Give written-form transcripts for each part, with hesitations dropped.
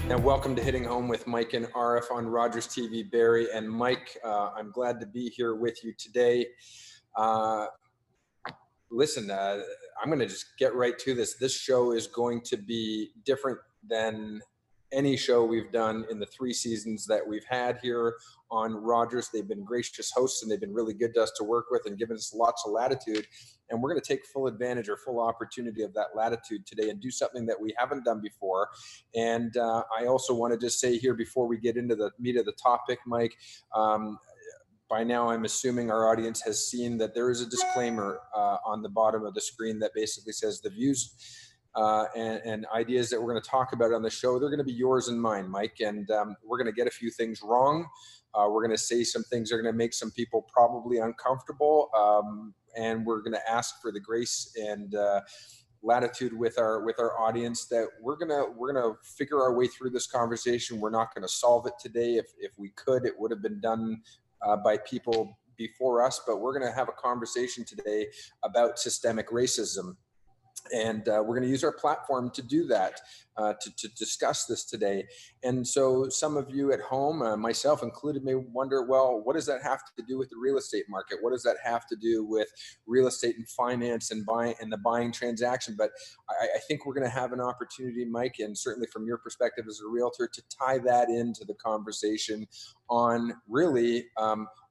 And welcome to Hitting Home with Mike and Arif on Rogers TV Barrie. And Mike, I'm glad to be here with you today. Listen, I'm going to just get right to this. This show is going to be different than any show we've done in the 3 seasons that we've had here on Rogers. They've been gracious hosts and they've been really good to us to work with and given us lots of latitude. And we're going to take full advantage or full opportunity of that latitude today and do something that we haven't done before. And I also want to just say here before we get into the meat of the topic, Mike, by now, I'm assuming our audience has seen that there is a disclaimer on the bottom of the screen that basically says the views and ideas that we're going to talk about on the show, they're going to be yours and mine, Mike. And we're going to get a few things wrong. We're going to say some things that are going to make some people probably uncomfortable. And we're going to ask for the grace and latitude with our audience that we're gonna figure our way through this conversation. We're not going to solve it today. If we could, it would have been done by people before us, but we're going to have a conversation today about systemic racism. And we're going to use our platform to do that, to discuss this today. And so some of you at home, myself included, may wonder, well, what does that have to do with the real estate market? What does that have to do with real estate and finance and the buying transaction? But I think we're going to have an opportunity, Mike, and certainly from your perspective as a realtor, to tie that into the conversation on really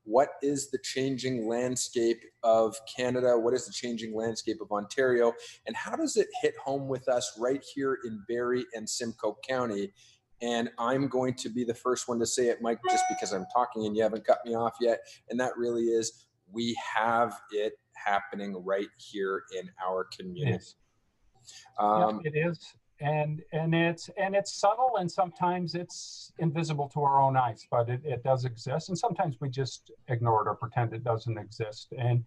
what is the changing landscape of Canada? What is the changing landscape of Ontario? And how does it hit home with us right here in Barrie and Simcoe County? And I'm going to be the first one to say it, Mike, just because I'm talking and you haven't cut me off yet. And that really is, we have it happening right here in our community. Yes, it is. And it's subtle, and sometimes it's invisible to our own eyes, but it does exist, and sometimes we just ignore it or pretend it doesn't exist. And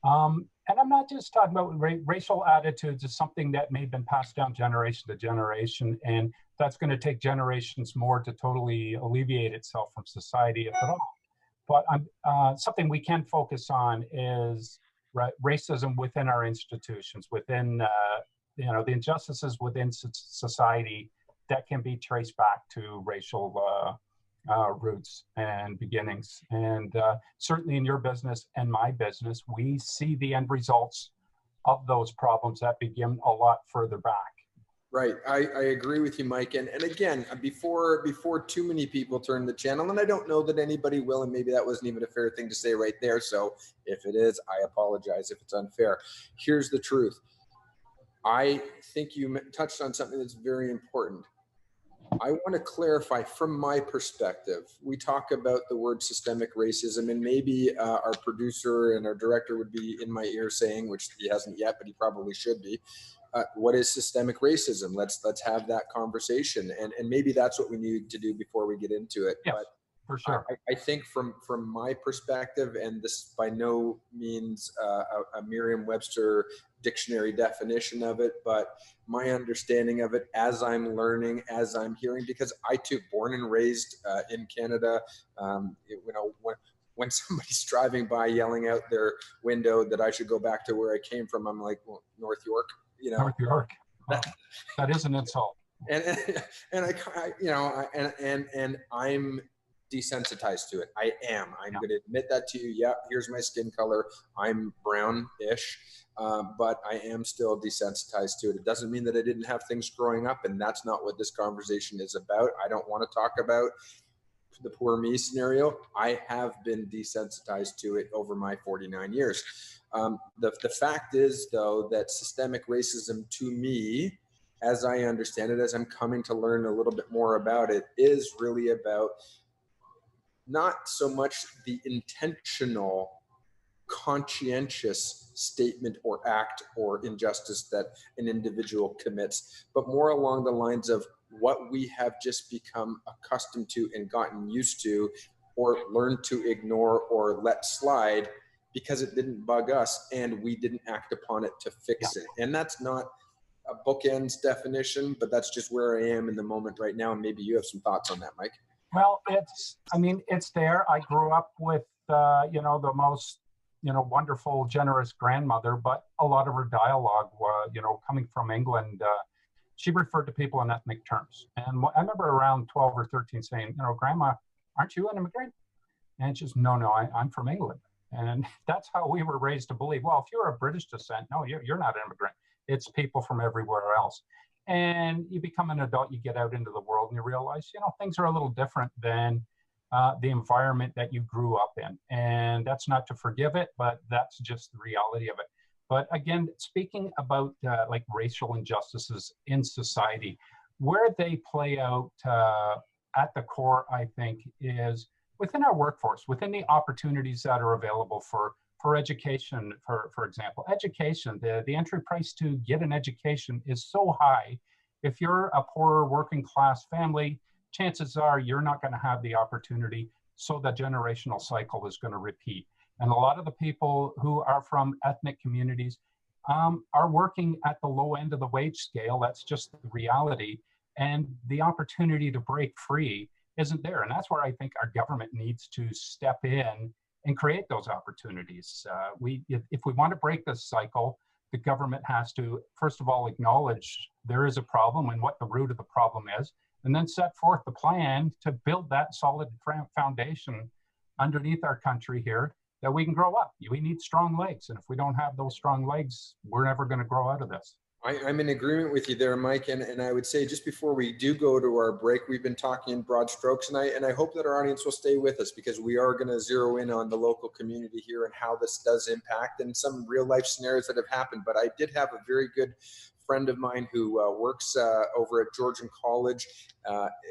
I'm not just talking about racial attitudes. Is something that may have been passed down generation to generation, and that's going to take generations more to totally alleviate itself from society, if at all. But something we can focus on is racism within our institutions, within the injustices within society that can be traced back to racial roots and beginnings. And certainly in your business and my business, we see the end results of those problems that begin a lot further back. Right. I agree with you, Mike. And again, before too many people turn the channel, and I don't know that anybody will, and maybe that wasn't even a fair thing to say right there. So if it is, I apologize if it's unfair. Here's the truth. I think you touched on something that's very important. I want to clarify from my perspective. We talk about the word systemic racism, and maybe our producer and our director would be in my ear saying, which he hasn't yet, but he probably should be, what is systemic racism? Let's have that conversation, and maybe that's what we need to do before we get into it. Yes, but for sure. I think from my perspective, and this by no means a Merriam-Webster dictionary definition of it, but my understanding of it as I'm learning, as I'm hearing, because I too, born and raised in Canada, when somebody's driving by yelling out their window that I should go back to where I came from, I'm like, well, North York, North York. That is an insult. And I'm desensitized to it. I'm going to admit that to you. Yeah, here's my skin color. I'm brownish, but I am still desensitized to it. It doesn't mean that I didn't have things growing up, and that's not what this conversation is about. I don't want to talk about the poor me scenario. I have been desensitized to it over my 49 years. The fact is, though, that systemic racism to me, as I understand it, as I'm coming to learn a little bit more about it, is really about not so much the intentional, conscientious statement or act or injustice that an individual commits, but more along the lines of what we have just become accustomed to and gotten used to, or learned to ignore or let slide because it didn't bug us and we didn't act upon it to fix it. And that's not a bookends definition, but that's just where I am in the moment right now. And maybe you have some thoughts on that, Mike. Well, it's there. I grew up with, the most, wonderful, generous grandmother, but a lot of her dialogue, coming from England, she referred to people in ethnic terms. And I remember around 12 or 13 saying, you know, Grandma, aren't you an immigrant? And she's, no, I'm from England. And that's how we were raised to believe, well, if you're of British descent, no, you're not an immigrant. It's people from everywhere else. And you become an adult, you get out into the world and you realize, you know, things are a little different than the environment that you grew up in. And that's not to forgive it, but that's just the reality of it. But again, speaking about like racial injustices in society, where they play out at the core, I think, is within our workforce, within the opportunities that are available for education, for example. Education, the entry price to get an education is so high. If you're a poorer working class family, chances are you're not going to have the opportunity, so the generational cycle is going to repeat. And a lot of the people who are from ethnic communities are working at the low end of the wage scale. That's just the reality. And the opportunity to break free isn't there. And that's where I think our government needs to step in and create those opportunities. If we want to break this cycle, the government has to, first of all, acknowledge there is a problem and what the root of the problem is, and then set forth the plan to build that solid foundation underneath our country here that we can grow up. We need strong legs. And if we don't have those strong legs, we're never going to grow out of this. I'm in agreement with you there, Mike. And I would say just before we do go to our break, we've been talking in broad strokes, and I hope that our audience will stay with us, because we are going to zero in on the local community here and how this does impact and some real life scenarios that have happened. But I did have a very good friend of mine who works over at Georgian College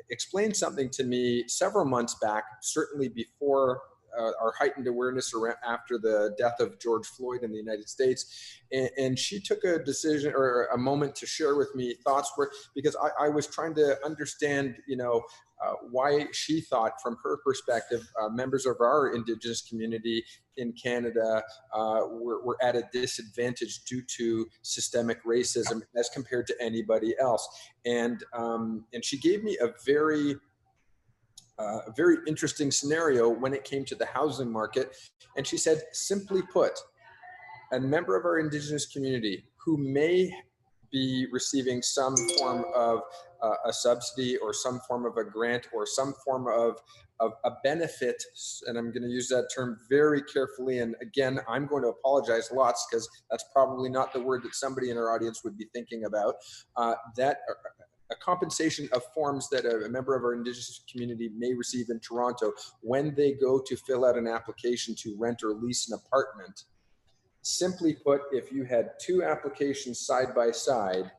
explained something to me several months back, certainly before our heightened awareness around after the death of George Floyd in the United States. And she took a decision or a moment to share with me thoughts because I was trying to understand, why she thought from her perspective, members of our Indigenous community in Canada were at a disadvantage due to systemic racism as compared to anybody else. And she gave me a very interesting scenario when it came to the housing market. And she said, simply put, a member of our Indigenous community who may be receiving some form of a subsidy or some form of a grant or some form of a benefit, and I'm going to use that term very carefully. And again, I'm going to apologize lots because that's probably not the word that somebody in our audience would be thinking about, that a compensation of forms that a member of our Indigenous community may receive in Toronto when they go to fill out an application to rent or lease an apartment. Simply put, if you had two applications side by side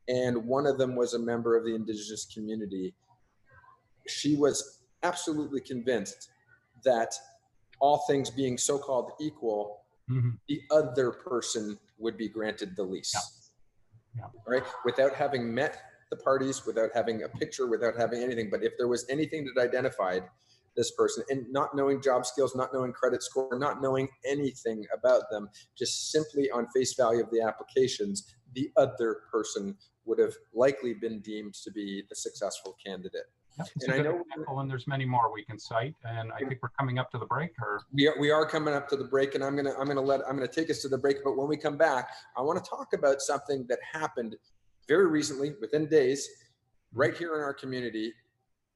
and one of them was a member of the Indigenous community, she was absolutely convinced that, all things being so-called equal, the other person would be granted the lease. Yeah. Right? Without having met the parties, without having a picture, without having anything. But if there was anything that identified this person, and not knowing job skills, not knowing credit score, not knowing anything about them, just simply on face value of the applications, the other person would have likely been deemed to be the successful candidate. Yep, and I know, and there's many more we can cite, and I think we're coming up to the break. Or we are coming up to the break, and I'm gonna take us to the break. But when we come back, I want to talk about something that happened very recently, within days, right here in our community.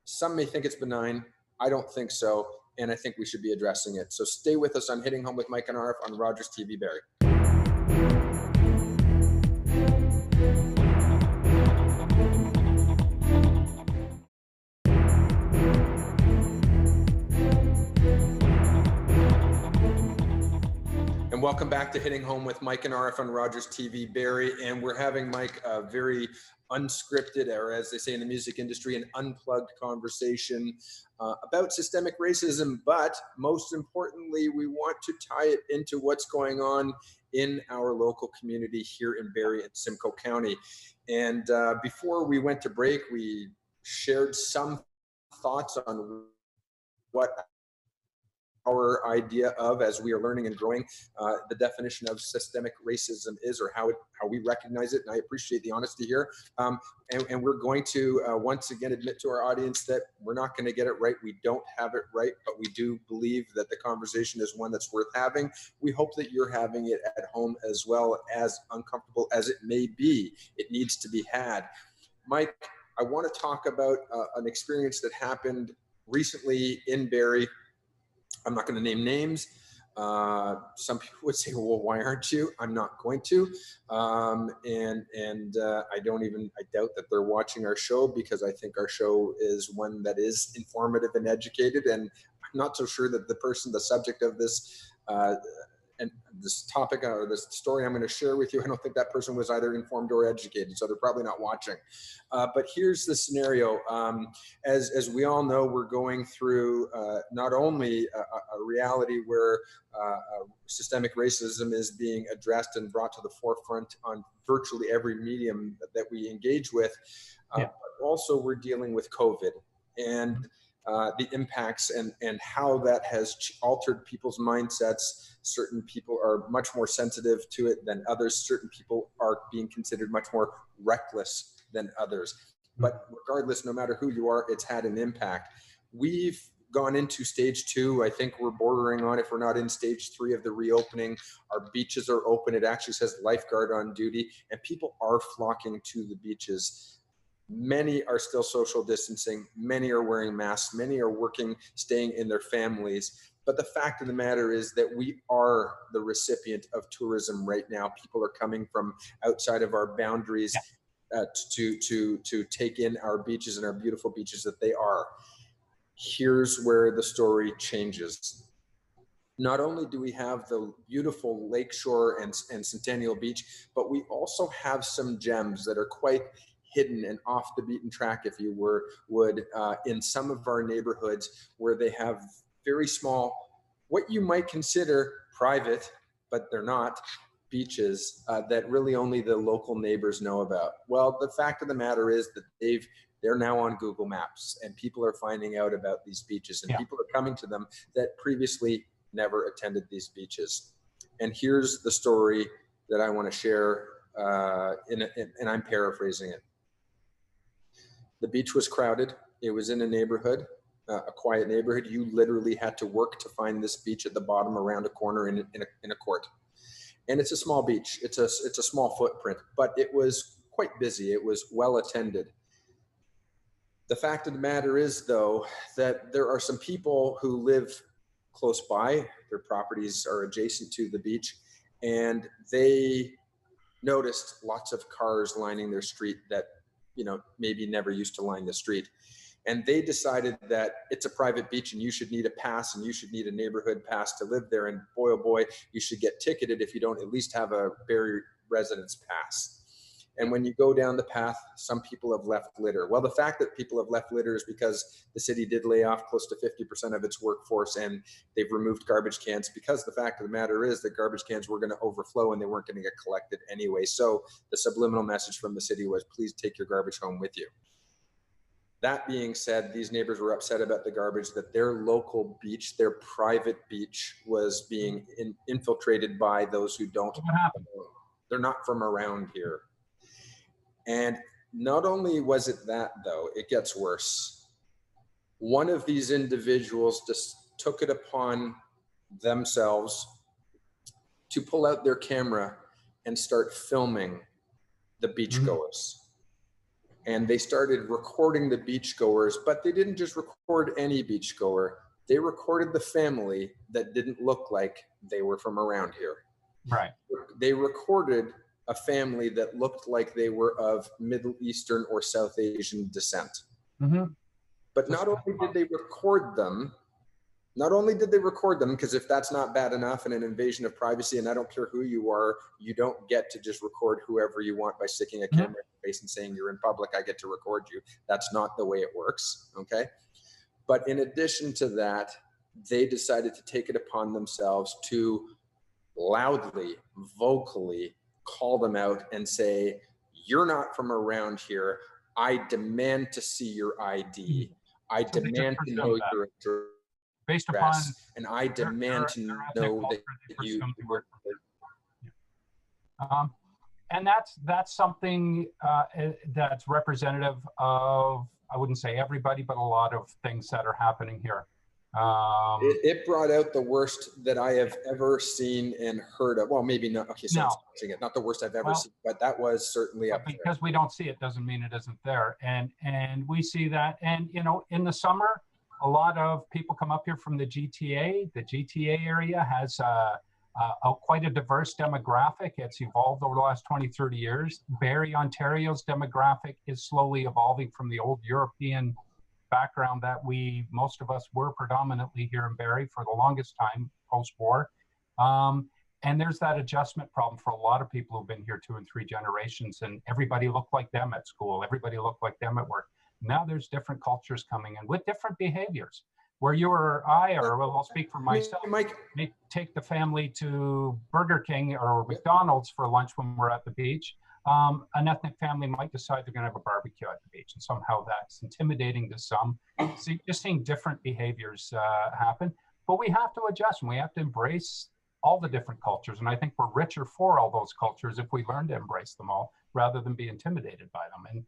Some may think it's benign. I don't think so, and I think we should be addressing it. So stay with us on Hitting Home with Mike and Arif on Rogers TV Barrie. And welcome back to Hitting Home with Mike and Arif on Rogers TV Barrie. And we're having, Mike, a very unscripted, or as they say in the music industry, an unplugged conversation about systemic racism. But most importantly, we want to tie it into what's going on in our local community here in Barrie and Simcoe County. And before we went to break, we shared some thoughts on what our idea of, as we are learning and growing, the definition of systemic racism is, or how we recognize it. And I appreciate the honesty here. And we're going to once again admit to our audience that we're not going to get it right. We don't have it right, but we do believe that the conversation is one that's worth having. We hope that you're having it at home as well. As uncomfortable as it may be, it needs to be had. Mike, I want to talk about an experience that happened recently in Barrie. I'm not going to name names. Some people would say, well, why aren't you? I'm not going to. I doubt that they're watching our show, because I think our show is one that is informative and educated. And I'm not so sure that the subject of this, and this topic or this story I'm going to share with you, I don't think that person was either informed or educated, so they're probably not watching. But here's the scenario. As we all know, we're going through not only a reality where systemic racism is being addressed and brought to the forefront on virtually every medium that we engage with, but also we're dealing with COVID and the impacts and how that has altered people's mindsets. Certain people are much more sensitive to it than others. Certain people are being considered much more reckless than others. But regardless, no matter who you are, it's had an impact. We've gone into stage 2. I think we're bordering on, if we're not in stage 3 of the reopening. Our beaches are open. It actually says lifeguard on duty, and people are flocking to the beaches. Many are still social distancing. Many are wearing masks. Many are working, staying in their families. But the fact of the matter is that we are the recipient of tourism right now. People are coming from outside of our boundaries to take in our beaches and our beautiful beaches that they are. Here's where the story changes. Not only do we have the beautiful lakeshore and Centennial Beach, but we also have some gems that are quite hidden and off the beaten track, if you would, in some of our neighborhoods, where they have very small, what you might consider private, but they're not, beaches that really only the local neighbors know about. Well, the fact of the matter is that they're now on Google Maps, and people are finding out about these beaches, and people are coming to them that previously never attended these beaches. And here's the story that I want to share, and I'm paraphrasing it. The beach was crowded. It was in a neighborhood, a quiet neighborhood. You literally had to work to find this beach at the bottom, around a corner in a court. And it's a small beach. It's a small footprint, but it was quite busy. It was well attended. The fact of the matter is, though, that there are some people who live close by. Their properties are adjacent to the beach, and they noticed lots of cars lining their street that, maybe never used to line the street. And they decided that it's a private beach and you should need a pass, and you should need a neighborhood pass to live there. And boy, oh boy, you should get ticketed if you don't at least have a Barrie residence pass. And when you go down the path, some people have left litter. Well, the fact that people have left litter is because the city did lay off close to 50% of its workforce, and they've removed garbage cans, because the fact of the matter is that garbage cans were going to overflow and they weren't going to get collected anyway. So the subliminal message from the city was, please take your garbage home with you. That being said, these neighbors were upset about the garbage, that their local beach, their private beach, was being infiltrated by those who don't. What happened? They're not from around here. And not only was it that, though, it gets worse. One of these individuals just took it upon themselves to pull out their camera and start filming the beachgoers. And they started recording the beachgoers, but they didn't just record any beachgoer. They recorded the family that didn't look like they were from around here. Right. They recorded a family that looked like they were of Middle Eastern or South Asian descent. But not only did they record them, because if that's not bad enough and an invasion of privacy, and I don't care who you are, you don't get to just record whoever you want by sticking a camera in your face and saying you're in public, I get to record you. That's not the way it works, okay? But in addition to that, they decided to take it upon themselves to loudly, vocally call them out and say, you're not from around here. I demand to see your ID. I demand to know your address. Based upon, and I demand to know that you work. And that's something that's representative of, I wouldn't say everybody, but a lot of things that are happening here. It brought out the worst that I have ever seen and heard of. Well, maybe not. Okay, so No. not the worst I've ever seen, but that was certainly up there. Because we don't see it doesn't mean it isn't there. And we see that. And, you know, in the summer, a lot of people come up here from the GTA. The GTA area has quite a diverse demographic. It's evolved over the last 20, 30 years. Barrie, Ontario's demographic is slowly evolving from the old European background that most of us were predominantly here in Barrie for the longest time post-war. And there's that adjustment problem for a lot of people who've been here 2 and 3 generations, and everybody looked like them at school. Everybody looked like them at work. Now there's different cultures coming in with different behaviors. Where you or I, or well, I'll speak for myself, Mike, may take the family to Burger King or McDonald's for lunch when we're at the beach. An ethnic family might decide they're going to have a barbecue at the beach, and somehow that's intimidating to some. Just seeing different behaviors happen, but we have to adjust and we have to embrace all the different cultures. And I think we're richer for all those cultures if we learn to embrace them all rather than be intimidated by them. And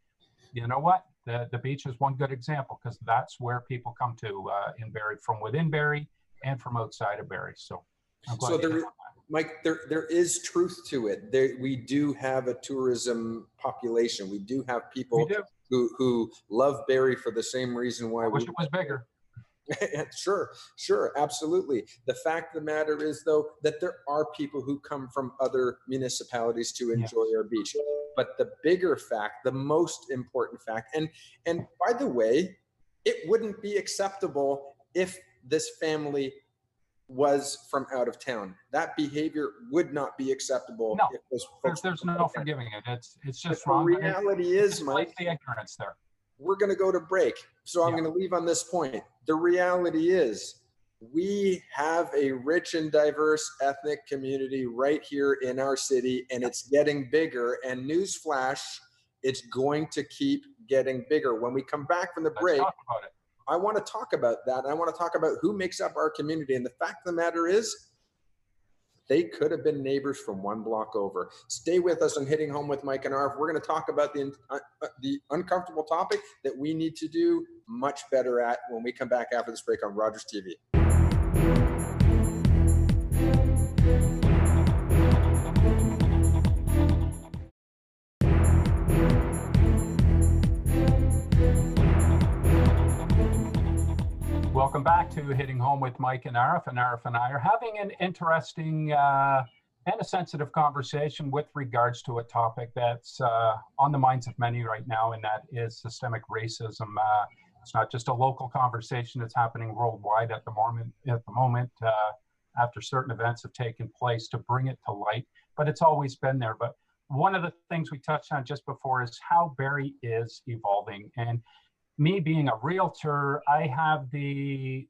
you know what? The beach is one good example, because that's where people come to in Barrie, from within Barrie and from outside of Barrie. So I'm glad. So Mike, there is truth to it. We do have a tourism population. We do have people who love Barrie for the same reason why I wish it was bigger. Sure, absolutely. The fact of the matter is, though, that there are people who come from other municipalities to enjoy our beach. But the bigger fact, the most important fact, and by the way, it wouldn't be acceptable if this family was from out of town. That behavior would not be acceptable. No, if those folks there's no forgiving it. It's just wrong. The reality is, Mike, the ignorance there. We're going to go to break. So I'm going to leave on this point. The reality is we have a rich and diverse ethnic community right here in our city, and it's getting bigger. And newsflash, it's going to keep getting bigger. When we come back from the break, talk about it. I want to talk about that. I want to talk about who makes up our community. And the fact of the matter is, they could have been neighbors from one block over. Stay with us on Hitting Home with Mike and Arv. We're going to talk about the uncomfortable topic that we need to do much better at when we come back after this break on Rogers TV. Welcome back to Hitting Home with Mike and Arif. And Arif and I are having an interesting and a sensitive conversation with regards to a topic that's on the minds of many right now, and that is systemic racism. It's not just a local conversation, it's happening worldwide at the moment after certain events have taken place to bring it to light, but it's always been there. But one of the things we touched on just before is how Barrie is evolving. And me being a realtor, I have the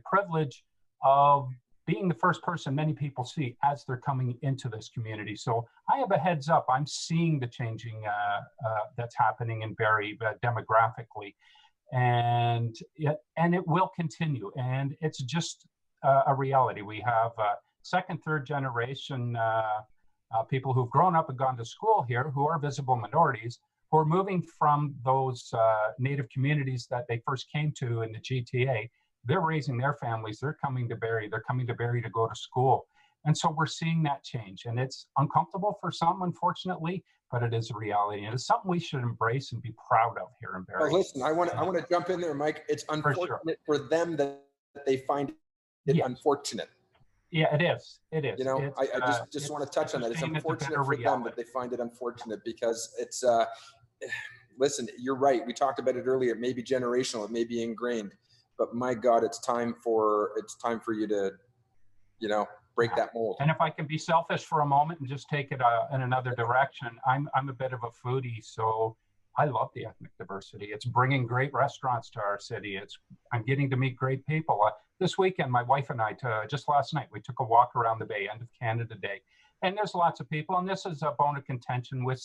privilege of being the first person many people see as they're coming into this community. So I have a heads up. I'm seeing the changing that's happening in Barrie demographically, and it will continue. And it's just a reality. We have second, third generation people who've grown up and gone to school here who are visible minorities, who are moving from those native communities that they first came to in the GTA. They're raising their families. They're coming to Barrie. They're coming to Barrie to go to school. And so we're seeing that change. And it's uncomfortable for some, unfortunately, but it is a reality. And it's something we should embrace and be proud of here in Barrie. Well, listen, I want to jump in there, Mike. It's unfortunate for them that they find it unfortunate. Yeah, it is. It is. You know, I just want to touch on that. It's unfortunate for them that they find it unfortunate, because it's, listen, you're right. We talked about it earlier. It may be generational. It may be ingrained, but my God, it's time for you to, you know, break that mold. And if I can be selfish for a moment and just take it in another direction, I'm a bit of a foodie, so I love the ethnic diversity. It's bringing great restaurants to our city. I'm getting to meet great people. This weekend, my wife and I, just last night, we took a walk around the Bay, End of Canada Day. And there's lots of people, and this is a bone of contention with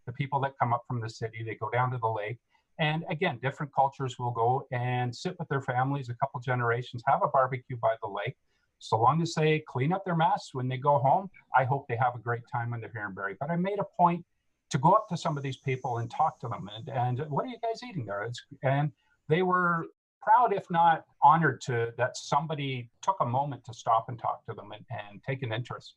the people that come up from the city. They go down to the lake. And again, different cultures will go and sit with their families, a couple generations, have a barbecue by the lake. So long as they clean up their mess when they go home, I hope they have a great time when they're here in Barrie. But I made a point to go up to some of these people and talk to them. And what are you guys eating there? And they were proud, if not honored, that somebody took a moment to stop and talk to them and take an interest.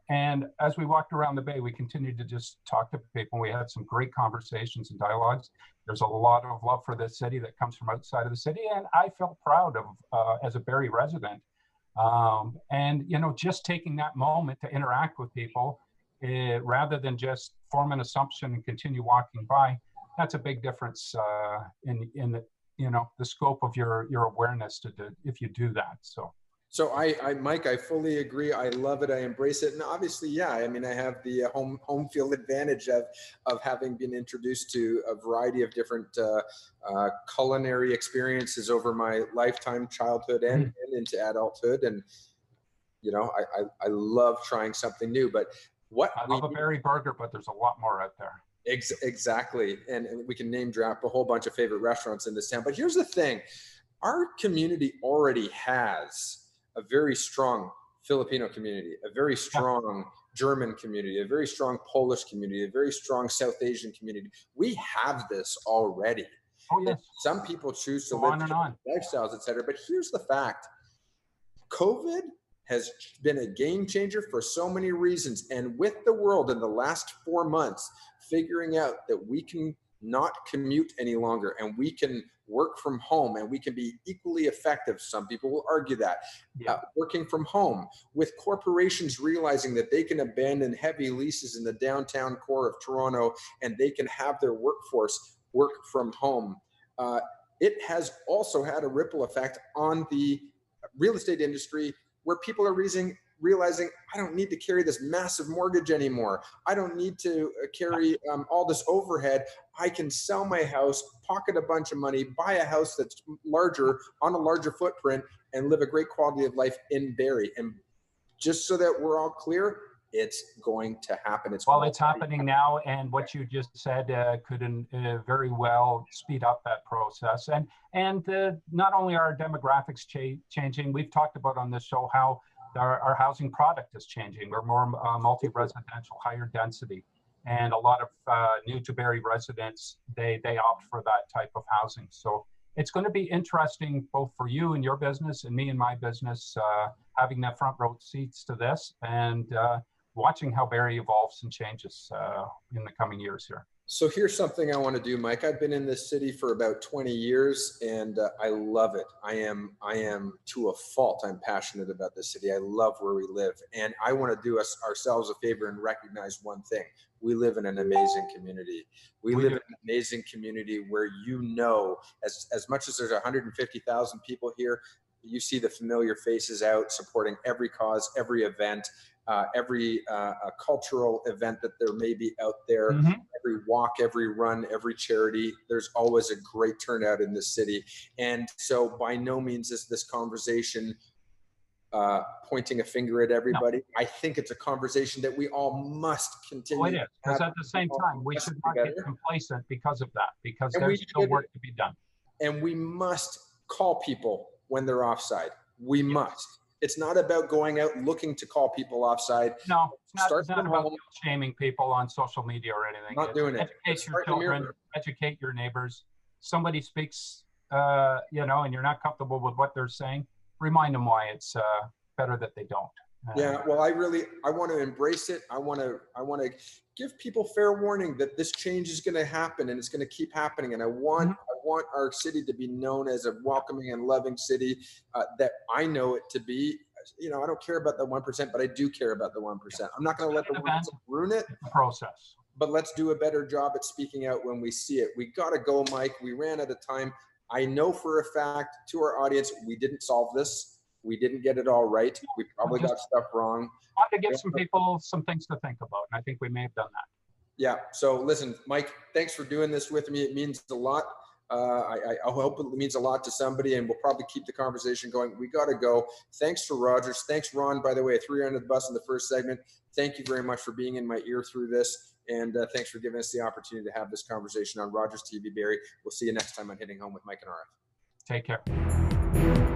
And as we walked around the Bay, we continued to just talk to people. We had some great conversations and dialogues. There's a lot of love for this city that comes from outside of the city, and I felt proud of, as a Barrie resident. And, you know, just taking that moment to interact with people, rather than just form an assumption and continue walking by, that's a big difference in the, you know, the scope of your awareness if you do that. So Mike, I fully agree. I love it. I embrace it. And obviously, yeah, I mean, I have the home field advantage of having been introduced to a variety of different culinary experiences over my lifetime, childhood and into adulthood. And, you know, I love trying something new. But I love a Barrie burger, but there's a lot more out there. Exactly. And we can name drop a whole bunch of favorite restaurants in this town. But here's the thing. Our community already has a very strong Filipino community, a very strong German community, a very strong Polish community, a very strong South Asian community. We have this already. Oh, yes. Some people choose to live different lifestyles, et cetera. But here's the fact. COVID has been a game changer for so many reasons. And with the world in the last 4 months, figuring out that we can not commute any longer and we can work from home and we can be equally effective. Some people will argue that. Working from home, with corporations realizing that they can abandon heavy leases in the downtown core of Toronto and they can have their workforce work from home. It has also had a ripple effect on the real estate industry, where people are realizing I don't need to carry this massive mortgage anymore. I don't need to carry all this overhead. I can sell my house, pocket a bunch of money, buy a house that's larger, on a larger footprint, and live a great quality of life in Barrie. And just so that we're all clear, it's going to happen. It's happening now, and what you just said could very well speed up that process. And not only are our demographics changing, we've talked about on this show how our housing product is changing. We're more multi-residential, higher density, and a lot of new to Barrie residents, they opt for that type of housing. So it's going to be interesting both for you and your business and me and my business, having that front row seats to this, and watching how Barrie evolves and changes in the coming years here. So here's something I want to do, Mike. I've been in this city for about 20 years and I love it. I am to a fault. I'm passionate about this city. I love where we live. And I want to do ourselves a favor and recognize one thing. We live in an amazing community. We live in an amazing community where, you know, as much as there's 150,000 people here, you see the familiar faces out supporting every cause, every event, every cultural event that there may be out there, every walk, every run, every charity. There's always a great turnout in this city. And so by no means is this conversation pointing a finger at everybody. No. I think it's a conversation that we all must continue. Well, it is, because at the same time, we should not get complacent because of that, because there's still work to be done. And we must call people when they're offside. We must. It's not about going out looking to call people offside. No, it's not about shaming people on social media or anything. Not doing it. Educate your children, educate your neighbors. Somebody speaks, you know, and you're not comfortable with what they're saying, remind them why it's better that they don't. Yeah, well, I want to embrace it. I want to give people fair warning that this change is going to happen and it's going to keep happening. And I want our city to be known as a welcoming and loving city that I know it to be. You know, I don't care about the 1%, but I do care about the 1%. I'm not going to let the 1% ruin it. It's a process. But let's do a better job at speaking out when we see it. We got to go, Mike. We ran out of time. I know for a fact, to our audience, we didn't solve this. We didn't get it all right. We probably got stuff wrong. I want to give some people some things to think about, and I think we may have done that. Yeah. So listen, Mike, thanks for doing this with me. It means a lot. I hope it means a lot to somebody, and we'll probably keep the conversation going. We got to go. Thanks to Rogers. Thanks, Ron, by the way, 300 the bus in the first segment. Thank you very much for being in my ear through this. And thanks for giving us the opportunity to have this conversation on Rogers TV Barrie. We'll see you next time on Hitting Home with Mike and RF. Take care.